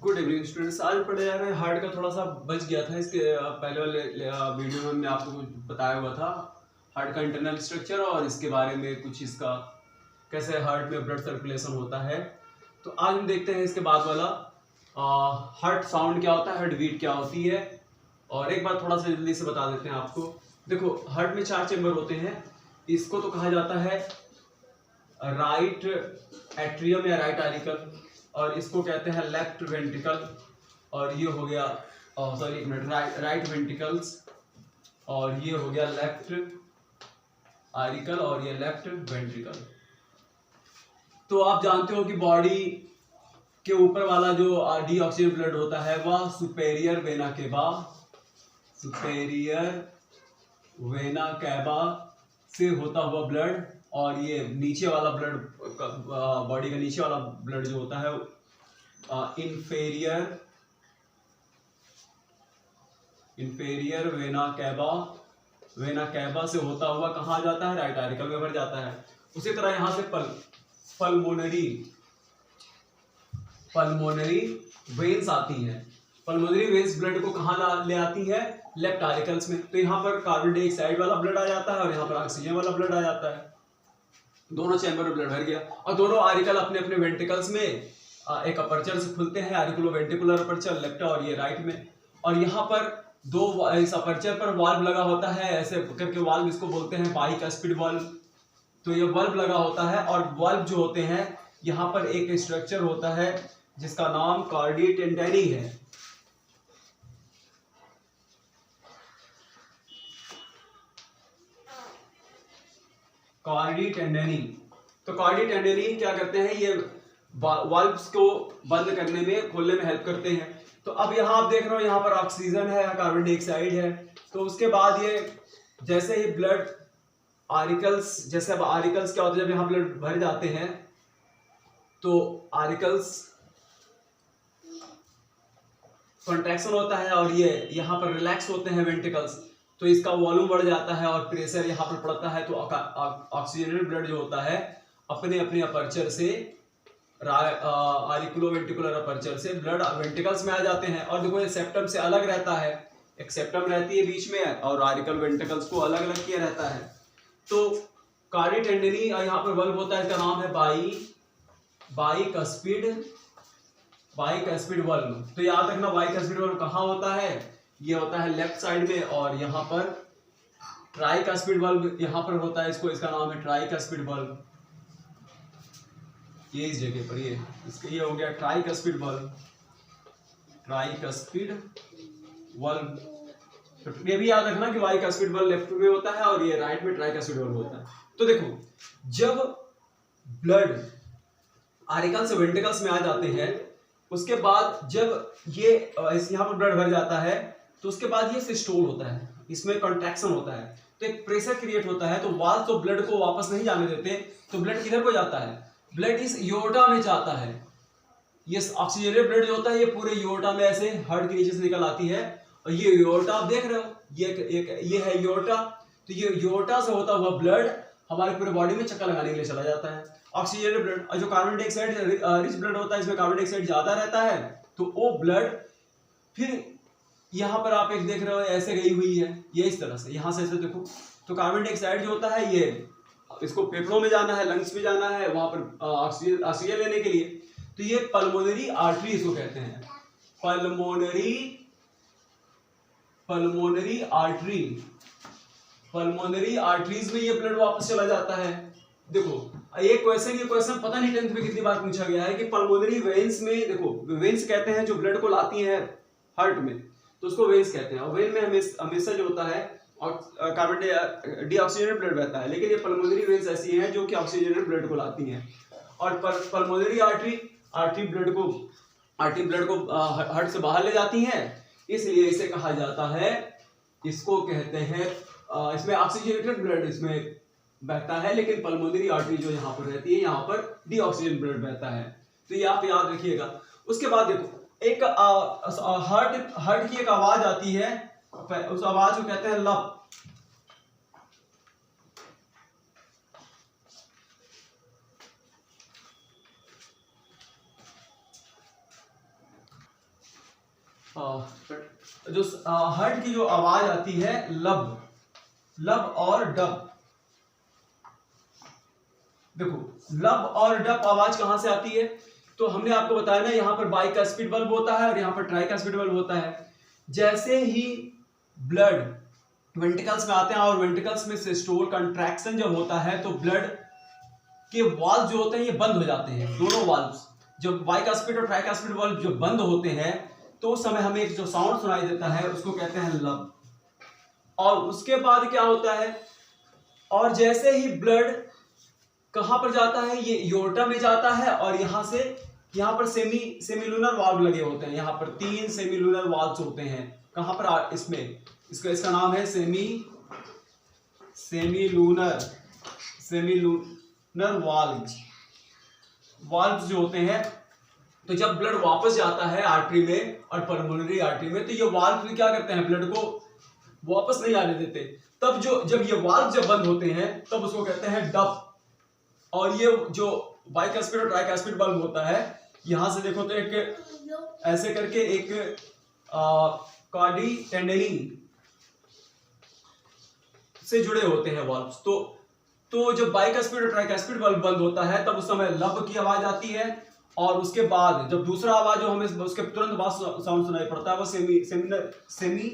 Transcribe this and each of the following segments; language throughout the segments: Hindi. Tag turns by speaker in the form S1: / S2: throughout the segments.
S1: Good evening students. आज पढ़े जा रहे हैं हार्ट का, थोड़ा सा बच गया था इसके पहले वाले वीडियो में हमने आपको कुछ बताया हुआ था हार्ट का इंटरनल स्ट्रक्चर और इसके बारे में कुछ, इसका कैसे हार्ट में ब्लड सर्कुलेशन होता है। तो आज हम देखते हैं इसके बाद वाला हार्ट साउंड क्या होता है, हार्ट बीट क्या होती है। और एक बार थोड़ा सा जल्दी से बता देते हैं आपको। देखो, हार्ट में 4 चेम्बर होते हैं। इसको तो कहा जाता है राइट एट्रियम या राइट आरिकल, और इसको कहते हैं लेफ्ट वेंट्रिकल, और ये हो गया सॉरी एक मिनट, राइट वेंट्रिकल्स, और ये हो गया लेफ्ट आरिकल, और ये लेफ्ट वेंट्रिकल। तो आप जानते हो कि बॉडी के ऊपर वाला जो डीऑक्सीजन ब्लड होता है वह superior vena cava, superior vena cava से होता हुआ ब्लड, और ये नीचे वाला ब्लड, बॉडी का नीचे वाला ब्लड जो होता है इंफेरियर वेना कैबा से होता हुआ कहाँ जाता है, राइट आरिकल में भर जाता है। उसी तरह यहाँ से पल्मोनरी वेन्स आती हैं। पल्मोनरी वेन्स ब्लड को कहाँ ले आती है, लेफ्ट आरिकल्स में। तो यहाँ पर कार्बन डाइऑक्साइड वाला ब्लड आ जाता है और यहाँ पर ऑक्सीजन वाला ब्लड आ जाता है। दोनों चैम्बर में ब्लड भर गया, और दोनों आरिकल अपने अपने वेंट्रिकल्स में एक अपर्चर से खुलते हैं, आरिकुलो वेंट्रिकुलर अपर्चर लेफ्ट और ये राइट में। और यहाँ पर दो, इस अपर्चर पर वाल्व लगा होता है, ऐसे करके वाल्व, इसको बोलते हैं बाइकस्पिड वाल्व। तो ये वाल्व लगा होता है, और वाल्व जो होते हैं यहाँ पर एक स्ट्रक्चर होता है जिसका नाम कार्डी टेंडेनी है। कार्डी टेंडेनी। तो कार्डी टेंडेनी क्या करते हैं, ये वाल्व्स को बंद करने में, खोलने में हेल्प करते हैं। तो अब यहाँ आप देख रहे हो, यहाँ पर ऑक्सीजन है, कार्बन डाइऑक्साइड है। तो उसके बाद ये जैसे ही ब्लड आरिकल्स, जैसे अब आरिकल्स क्या होता है, जब यहाँ ब्लड भर जाते हैं तो आरिकल्स कॉन्ट्रैक्शन होता है, और ये यहाँ पर रिलैक्स होते हैं वेंट्रिकल्स। तो इसका वॉल्यूम बढ़ जाता है और प्रेशर यहाँ पर पड़ता है। तो ऑक्सीजनेटेड ब्लड जो होता है अपने अपने अपर्चर से, आरिकुलो वेंट्रिकुलर अपर्चर से ब्लड वेंट्रिकल्स में आ जाते हैं। और देखो, ये सेप्टम से अलग रहता है, एक सेप्टम रहती है बीच में, और आरिकल वेंट्रिकल्स को अलग अलग किया रहता है। तो कार्डी टेंडेनी यहाँ पर बल्ब होता है, इसका नाम है बाइकस्पिड बल्ब। तो याद रखना, बाइकस्पिड बल्ब कहाँ होता है, ये होता है लेफ्ट साइड में। और यहाँ पर ट्राइकस्पिड बल्ब यहाँ पर होता है, इसका नाम है ट्राइकस्पिड बल्ब, ये इस जगह पर, ये हो गया ट्राइकस्पिड बल्ब। तो ये भी याद रखना कि बाइकस्पिड बल्ब लेफ्ट में होता है और ये राइट में ट्राइकस्पिड बल्ब होता है। तो देखो, जब ब्लड आरिकल से वेंट्रिकल्स में आ जाते हैं, उसके बाद जब ये यहाँ पर ब्लड भर जाता है, तो उसके बाद ये सिस्टोल होता है, इसमें कॉन्ट्रैक्शन होता है, तो एक प्रेशर क्रिएट होता है। तो वाल्व तो ब्लड को वापस नहीं जाने देते, तो ब्लड किधर को जाता है, ब्लड इस योटा में जाता है। ये ऑक्सीजनेटेड ब्लड जो होता है ये पूरे योटा में ऐसे हार्ट के नीचे से निकल आती है। और ये योटा आप देख रहे हो, ये है योटा। तो ये योटा से होता हुआ ब्लड हमारे पूरे बॉडी में चक्कर लगाने के लिए चला जाता है, ऑक्सीजनेटेड ब्लड। और जो कार्बन डाइऑक्साइड रिच ब्लड होता है, इसमें कार्बन डाइऑक्साइड ज्यादा रहता है, तो वो ब्लड फिर यहाँ पर आप एक देख रहे हो ऐसे गई हुई है, ये इस तरह से, यहाँ से ऐसे देखो। तो कार्बन डाइऑक्साइड जो होता है ये, इसको फेफड़ों में जाना है, लंग्स में जाना है, वहां पर ऑक्सीजन लेने के लिए। तो ये पल्मोनरी आर्टरी इसको कहते हैं, पल्मोनरी आर्टरीज में ये ब्लड वापस चला जाता है। देखो, ये क्वेश्चन पता नहीं 10th में कितनी बार पूछा गया है कि पल्मोनरी वेन्स में, देखो वेन्स कहते हैं जो ब्लड को लाती हैं हार्ट में, तो उसको वेन्स कहते हैं। और वेन में हमेशा जो होता है कार्बन डीऑक्सीजनेटेड ब्लड बहता है, लेकिन ये पल्मोनरी वेन्स ऐसी हैं जो कि ऑक्सीजनेटेड ब्लड को लाती हैं। और पल्मोनरी आर्टरी ब्लड को हार्ट से बाहर ले जाती हैं, इसलिए इसे कहा जाता है, इसको कहते हैं, इसमें ऑक्सीजनेटेड ब्लड इसमें बहता है, लेकिन पल्मोनरी आर्टरी जो यहाँ पर रहती है, यहाँ पर डीऑक्सीजन ब्लड बहता है। तो ये आप याद रखिएगा। उसके बाद देखो, एक हार्ट की एक आवाज आती है, उस आवाज को कहते हैं लप। जो हार्ट की जो आवाज आती है लब, लब और डब, देखो लब और डब आवाज कहां से आती है? तो हमने आपको बताया ना, यहां पर बाई का स्पीड बल्ब होता है और यहां पर ट्राई का स्पीड बल्ब होता है। जैसे ही ब्लड वेंट्रिकल्स में आते हैं और वेंट्रिकल्स में सिस्टोल कंट्रैक्शन जब होता है तो ब्लड के वाल्व जो होते हैं ये बंद हो जाते हैं। दोनों वाल्व्स, जब बाइकास्पिड और ट्राइकास्पिड वाल्व जो बंद होते हैं तो उस समय हमें एक जो साउंड सुनाई देता है उसको कहते हैं लब। और उसके बाद क्या होता है, और जैसे ही ब्लड कहां पर जाता है, ये योर्टा में जाता है और यहां पर सेमीलुनर वाल्व लगे होते हैं। यहां पर 3 सेमीलुनर वाल्व्स होते हैं। कहां पर? इसमें इसका नाम है सेमीलुनर वाल्व्स जो होते हैं। तो जब ब्लड वापस जाता है आर्टरी में और पल्मोनरी आर्टरी में, तो ये वाल्व क्या करते हैं, ब्लड को वापस नहीं आने देते। तब जब ये वाल्व जब बंद होते हैं तब उसको कहते हैं डब। और ये जो बाइकास्पिड और ट्राइकास्पिड वाल्व होता है, यहां से देखो तो एक ऐसे करके एक कार्डी टेंडनिंग से जुड़े होते हैं वाल्व्स। तो जब बाइकास्पिड और ट्राइकास्पिड वाल्व बंद होता है तब उस समय लब की आवाज आती है। और उसके बाद जब दूसरा आवाज जो हमें उसके तुरंत बाद साउंड सुनाई पड़ता है वो सेमी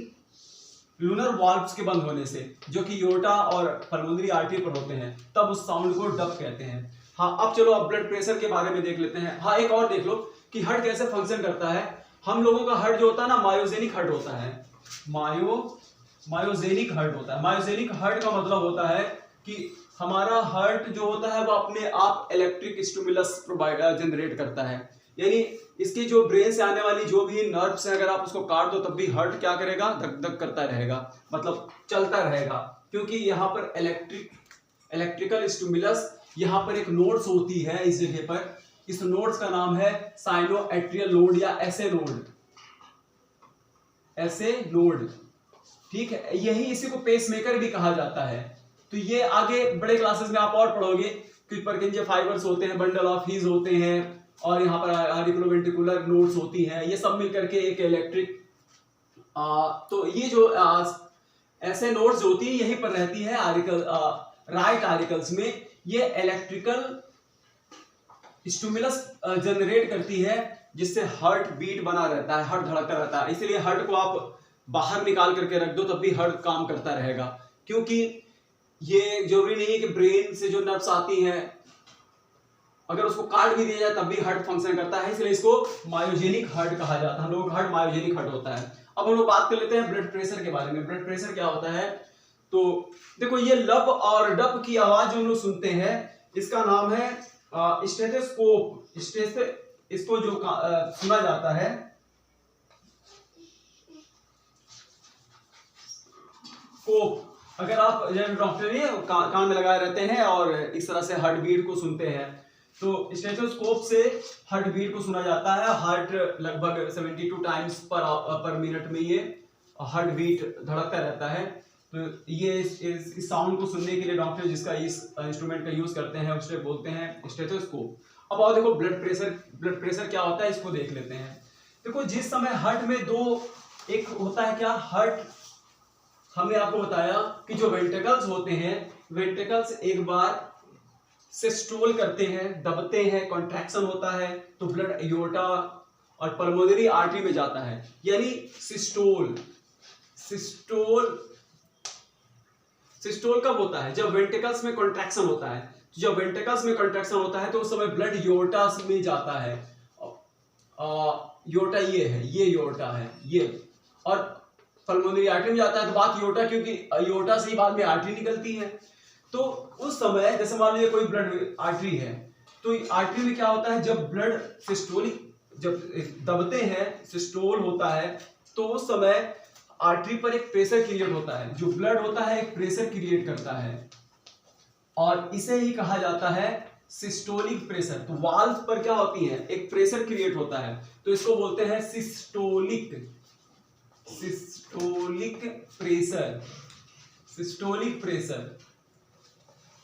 S1: लूनर वाल्व्स के बंद होने से, जो कि योर्टा और पल्मोनरी आर्टरी पर होते हैं, तब उस साउंड को डब कहते हैं। हाँ, अब चलो अब ब्लड प्रेशर के बारे में देख लेते हैं। हाँ, एक और देख लो कि हार्ट कैसे फंक्शन करता है। हम लोगों का हार्ट जो होता है ना, मायोजेनिक हार्ट होता है। मायोजेनिक हार्ट होता है। मायोजेनिक हार्ट का मतलब होता है कि हमारा हार्ट जो होता है वो अपने आप इलेक्ट्रिक स्टिमुलस जनरेट करता है। यानी इसकी जो ब्रेन से आने वाली जो भी नर्व्स है, अगर आप उसको काट दो तब भी हार्ट क्या करेगा, धक धक करता रहेगा, मतलब चलता रहेगा। क्योंकि यहाँ पर इलेक्ट्रिकल स्टिमुलस, यहाँ पर एक नोड्स होती है इस जगह पर। इस नोड्स का नाम है साइनोएट्रियल नोड या एसे नोड। ठीक है, यही इसी को पेसमेकर भी कहा जाता है। तो ये आगे बड़े क्लासेस में आप और पढ़ोगे कि परकिंजे फाइबर्स होते हैं, बंडल ऑफ हीज होते हैं, और यहाँ पर आरिकुलोवेंट्रिकुलर नोड्स होती हैं। ये सब मिलकर के एक इलेक्ट्रिक तो ये जो ऐसे नोड्स होती है यहीं पर रहती है राइट आरिकल्स में। ये इलेक्ट्रिकल स्टिमुलस जनरेट करती है, जिससे हार्ट बीट बना रहता है, हार्ट धड़कता रहता है। इसीलिए हार्ट को आप बाहर निकाल करके रख दो तब भी हार्ट काम करता रहेगा। क्योंकि ये जरूरी नहीं है कि ब्रेन से जो नर्व्स आती हैं अगर उसको काट भी दिया जाए तब भी हार्ट फंक्शन करता है। इसलिए इसको मायोजेनिक हार्ट कहा जाता है। हम लोगों का हार्ट मायोजेनिक हार्ट होता है। अब हम लोग बात कर लेते हैं ब्लड प्रेशर के बारे में। ब्लड प्रेशर क्या होता है? तो देखो, ये लब और डब की आवाज जो हम लोग सुनते हैं इसका नाम है स्टेथोस्कोप। इसको जो सुना जाता है स्कोप। अगर आप डॉक्टर कान में लगाए रहते हैं और इस तरह से हार्ट बीट को सुनते हैं, तो स्टेथोस्कोप से हार्ट बीट को सुना जाता है। हार्ट लगभग 72 टाइम्स पर मिनट में ये हार्ट बीट धड़कता रहता है। तो ये इस साउंड को सुनने के लिए डॉक्टर जिसका इस इंस्ट्रूमेंट का यूज करते हैं उसे बोलते हैं स्टेथोस्कोप। अब आओ देखो ब्लड प्रेशर क्या होता है, इसको देख लेते हैं। देखो, जिस समय हार्ट में एक होता है क्या, हार्ट, हमने आपको बताया कि जो वेंट्रिकल्स होते हैं, वेंट्रिकल्स एक बार सिस्टोल करते हैं, दबते हैं, कॉन्ट्रैक्शन होता है, तो ब्लड एयोर्टा और पल्मोनरी आर्टरी में जाता है। यानी सिस्टोल कब होता है? जब वेंट्रिकल्स में कॉन्ट्रैक्शन होता है। तो जब वेंट्रिकल्स में कॉन्ट्रैक्शन होता है तो उस समय ब्लड योर्टा में जाता है। योर्टा ये योर्टा है ये, और पल्मोनरी आर्टरी में जाता है। तो बात योर्टा, क्योंकि योर्टा से ही बाद में आर्टरी निकलती है। तो उस समय जैसे मान लीजिए कोई ब्लड आर्टरी है, तो आर्टरी में क्या होता है, जब ब्लड जब दबते हैं, सिस्टोल होता है, तो उस समय आर्टरी पर एक प्रेशर क्रिएट होता है। जो ब्लड होता है एक प्रेशर क्रिएट करता है और इसे ही कहा जाता है सिस्टोलिक प्रेशर। तो वाल्व पर क्या होती है, एक प्रेशर क्रिएट होता है, तो इसको बोलते हैं सिस्टोलिक प्रेशर।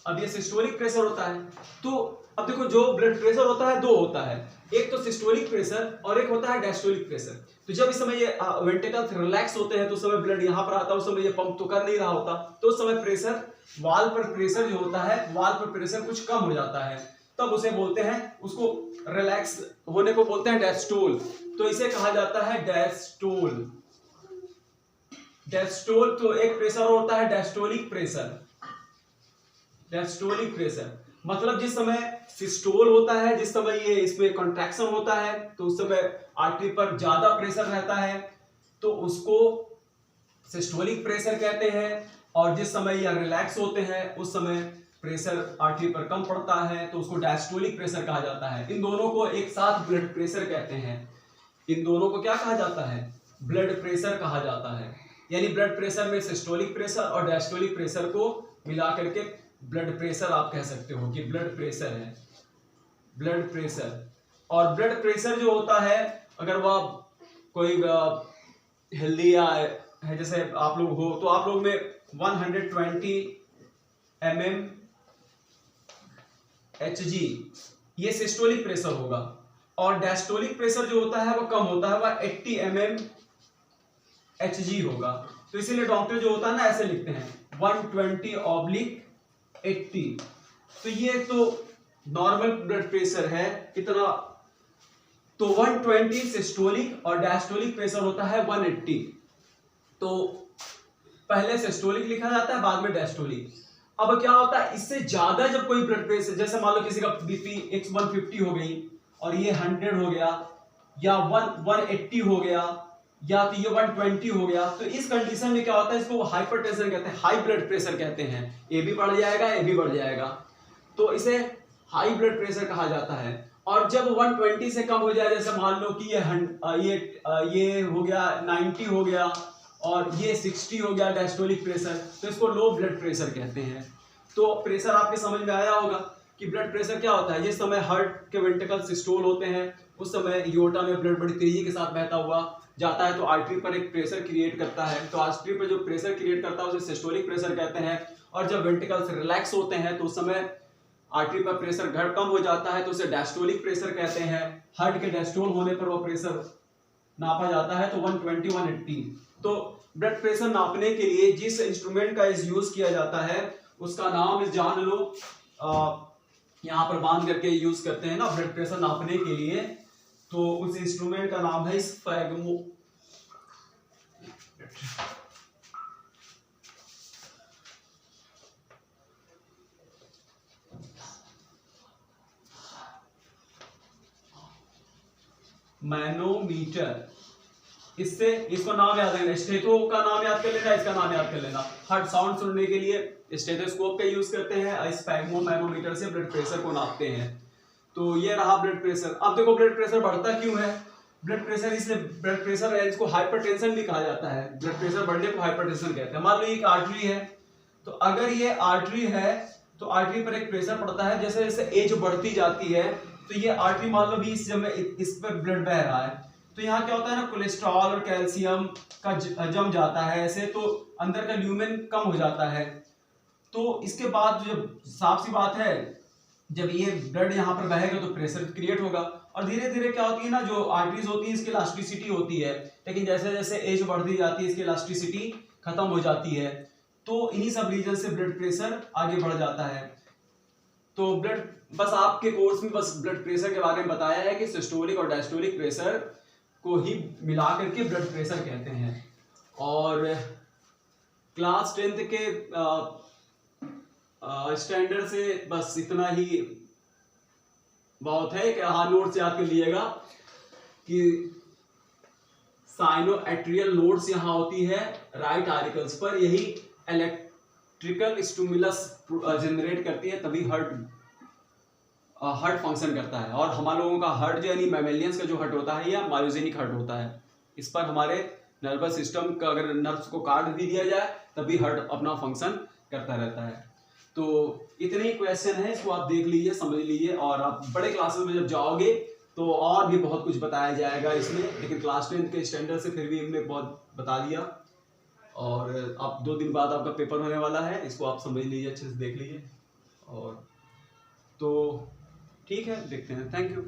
S1: अब ये सिस्टोलिक प्रेशर होता है। तो अब देखो जो ब्लड प्रेशर होता है दो होता है, एक तो सिस्टोलिक प्रेशर और एक होता है डायस्टोलिक प्रेशर। तो जब इस समय ये वेंट्रिकल्स रिलैक्स होते हैं तो उस समय ब्लड यहाँ पर आता है, उस समय ये पंप तो कर नहीं रहा होता, तो उस समय प्रेशर वाल्व पर प्रेशर जो होता है, वाल्व पर प्रेशर कुछ कम हो जाता है, तब उसे बोलते हैं, उसको रिलैक्स होने को बोलते हैं डायस्टोल। तो इसे कहा जाता है डायस्टोल। डायस्टोल तो एक प्रेशर होता है डायस्टोलिक प्रेशर। डायस्टोलिक प्रेशर मतलब जिस समय सिस्टोल होता है, जिस समय ये इसमें कॉन्ट्रैक्शन होता है तो उस समय आर्टरी पर ज्यादा प्रेशर रहता है तो उसको सिस्टोलिक प्रेशर कहते हैं, और जिस समय ये रिलैक्स होते हैं उस समय प्रेशर आर्टरी पर कम पड़ता है तो उसको डायस्टोलिक प्रेशर कहा जाता है। इन दोनों को एक साथ ब्लड प्रेशर कहते हैं। इन दोनों को क्या कहा जाता है? ब्लड प्रेशर कहा जाता है। यानी ब्लड प्रेशर में सिस्टोलिक प्रेशर और डायस्टोलिक प्रेशर को मिला करके ब्लड प्रेशर आप कह सकते हो कि ब्लड प्रेशर है, ब्लड प्रेशर। और ब्लड प्रेशर जो होता है, अगर वह कोई हेल्दी है जैसे आप लोग हो तो आप लोग में 120 mmHg ये सिस्टोलिक प्रेशर होगा, और डायस्टोलिक प्रेशर जो होता है वह कम होता है, वह 80 mmHg होगा। तो इसीलिए डॉक्टर जो होता है ना ऐसे लिखते हैं 120/80। तो ये तो नॉर्मल ब्लड प्रेशर है कितना, तो 120 सिस्टोलिक और डायस्टोलिक प्रेशर होता है 180। तो पहले सिस्टोलिक लिखा जाता है बाद में डायस्टोलिक। अब क्या होता है, इससे ज्यादा जब कोई ब्लड प्रेशर, जैसे मान लो किसी का बीपी 150 हो गई और ये 100 हो गया या 180 हो गया या तो ये 120 हो गया, तो इस कंडीशन में क्या होता है, इसको हाइपरटेंशन कहते हैं, हाई ब्लड प्रेशर कहते हैं। ए भी बढ़ जाएगा, ए भी बढ़ जाएगा, तो इसे हाई ब्लड प्रेशर कहा जाता है। और जब 120 से कम हो जाए, जैसे मान लो कि ये हो गया 90 हो गया और ये 60 हो गया डायस्टोलिक प्रेशर, तो इसको लो ब्लड प्रेशर कहते हैं। तो प्रेशर आपके समझ में आया होगा कि ब्लड प्रेशर क्या होता है। जिस समय हार्ट के वेंट्रिकल सिस्टोल होते हैं उस समय यूरोटा में ब्लड बड़ी तेजी के साथ बहता हुआ जाता है तो आर्टरी पर एक प्रेशर क्रिएट करता है, तो आर्टरी पर जो प्रेशर क्रिएट करता है उसे सिस्टोलिक प्रेशर कहते हैं। और जब वेंट्रिकल्स रिलैक्स होते हैं तो उस समय आर्टरी पर प्रेशर घट कम हो जाता है तो उसे डायस्टोलिक प्रेशर कहते हैं। हार्ट के डायस्टोल होने पर वो प्रेशर नापा जाता है तो 120-180। तो ब्लड प्रेशर नापने के लिए जिस इंस्ट्रूमेंट का यूज किया जाता है उसका नाम जान लो, यहाँ पर बांध करके यूज करते हैं ना ब्लड प्रेशर नापने के लिए, तो उस इंस्ट्रूमेंट का नाम है स्फैग्मो। मैनोमीटर। इससे इसको नाम याद रखना, स्टेथो का नाम याद कर लेना, इसका नाम याद कर लेना। हार्ट साउंड सुनने के लिए स्टेथोस्कोप का यूज करते हैं, स्फैग्मो मैनोमीटर से ब्लड प्रेशर को नापते हैं। तो ये रहा ब्लड प्रेशर। अब देखो ब्लड प्रेशर बढ़ता क्यों है। ब्लड प्रेशर इसलिए ब्लड प्रेशर है, इसको हाइपरटेंशन भी कहा जाता है। ब्लड प्रेशर बढ़ने को हाइपरटेंशन कहते हैं। मान लो एक आर्टरी है, तो अगर ये आर्टरी है तो आर्टरी पर एक प्रेशर पड़ता है, जैसे जैसे एज बढ़ती जाती है तो ये आर्टरी मान लो भी इस पर ब्लड बह रहा है तो यहाँ क्या होता है ना, कोलेस्ट्रॉल और कैल्शियम का जम जाता है ऐसे, तो अंदर का ल्यूमेन कम हो जाता है। तो इसके बाद जब साफ सी बात है जब ये ब्लड यहाँ पर बहेगा तो प्रेशर क्रिएट होगा, और धीरे धीरे क्या होती है ना, जो आर्टरीज होती है इसकी इलास्टिसिटी होती है, लेकिन जैसे जैसे एज बढ़ती जाती है इसकी इलास्टिसिटी खत्म हो जाती है। तो इन्हीं सब रीजन से ब्लड प्रेशर आगे बढ़ जाता है। तो ब्लड बस आपके कोर्स में बस ब्लड प्रेशर के बारे में बताया है कि सिस्टोलिक और डायस्टोलिक प्रेशर को ही मिला करके ब्लड प्रेशर कहते हैं। और क्लास 10th के स्टैंडर्ड से बस इतना ही बहुत है कि हाँ नोट्स याद कर लीजिएगा कि साइनोएट्रियल नोड्स यहाँ होती है राइट आर्टिकल्स पर, यही इलेक्ट्रिकल स्टिमुलस जनरेट करती है, तभी हार्ट फंक्शन करता है। और हम लोगों का हार्ट जो यानी मैमेलियंस का जो हार्ट होता है या मायोजेनिक हार्ट होता है, इस पर हमारे नर्वस सिस्टम का अगर नर्व्स को काट भी दिया जाए तभी हार्ट अपना फंक्शन करता रहता है। तो इतने ही क्वेश्चन है, इसको आप देख लीजिए, समझ लीजिए, और आप बड़े क्लासेस में जब जाओगे तो और भी बहुत कुछ बताया जाएगा इसमें, लेकिन क्लास 10 के स्टैंडर्ड से फिर भी हमने बहुत बता दिया। और अब 2 दिन बाद आपका पेपर होने वाला है, इसको आप समझ लीजिए, अच्छे से देख लीजिए। और तो ठीक है, देखते हैं। Thank you.